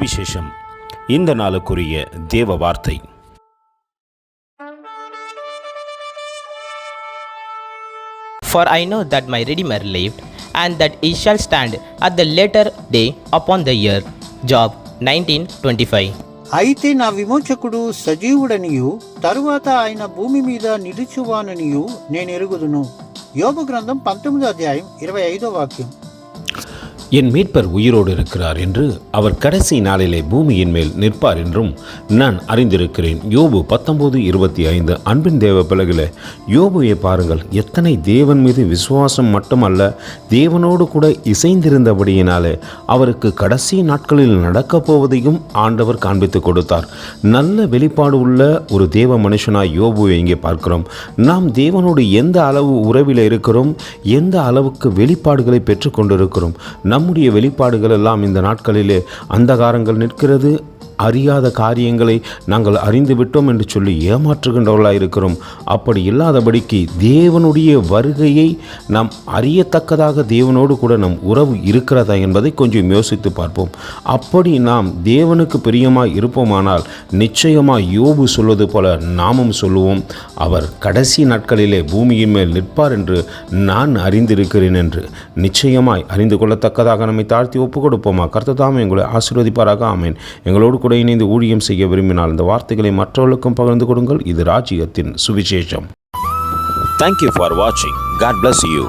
சுவிசேஷம். இந்த நாளுக்குரிய தேவ வார்த்தை. For I know that my Redeemer lived, and that he shall stand at the later day upon the earth. Job 19:25. అయితే నా విమోచకుడు సజీవుడనియు తరువాత ఆయన భూమి మీద నిలుచువాననియు నేను ఎరుగుదును. యోబు గ్రంథం 19వ అధ్యాయం 25వ వాక్యం. என் மீட்பர் உயிரோடு இருக்கிறார் என்று அவர் கடைசி நாளிலே பூமியின் மேல் நிற்பார் என்றும் நான் அறிந்திருக்கிறேன். யோபு 19:25. அன்பின் தேவ பிள்ளைகளே, யோபுவை பாருங்கள். எத்தனை தேவன் மீது விசுவாசம் மட்டுமல்ல, தேவனோடு கூட இசைந்திருந்தபடியினாலே அவருக்கு கடைசி நாட்களில் நடக்கப் போவதையும் ஆண்டவர் காண்பித்து கொடுத்தார். நல்ல வெளிப்பாடு உள்ள ஒரு தேவ மனுஷனாய் யோபுவை இங்கே பார்க்கிறோம். நாம் தேவனோடு எந்த அளவு உறவில் இருக்கிறோம், எந்த அளவுக்கு வெளிப்பாடுகளை பெற்றுக்கொண்டிருக்கிறோம். நம்முடைய வெளிப்பாடுகள் எல்லாம் இந்த நாட்களிலே அந்தகாரங்கள் நிற்கிறது, அறியாத காரியங்களை நாங்கள் அறிந்து விட்டோம் என்று சொல்லி ஏமாற்றுகின்றவர்களாக இருக்கிறோம். அப்படி இல்லாதபடிக்கு தேவனுடைய வருகையை நாம் அறியத்தக்கதாக தேவனோடு கூட நம் உறவு இருக்கிறதா என்பதை கொஞ்சம் யோசித்து பார்ப்போம். அப்படி நாம் தேவனுக்கு பிரியமாய் இருப்போமானால் நிச்சயமாக யோபு சொல்வது போல நாமும் சொல்லுவோம், அவர் கடைசி நாட்களிலே பூமியின் மேல் நிற்பார் என்று நான் அறிந்திருக்கிறேன் என்று. நிச்சயமாய் அறிந்து கொள்ளத்தக்கதாக நம்மை தாழ்த்தி ஒப்பு கொடுப்போமா? கர்த்தர் எங்களை ஆசீர்வதிப்பாராக. ஆமேன். எங்களோடு கூட இணைந்து ஊழியம் செய்ய விரும்பினால் இந்த வார்த்தைகளை மற்றவர்களுக்கும் பகிர்ந்து கொடுங்கள். இது ராஜ்யத்தின் சுவிசேஷம். Thank you for watching. God bless you.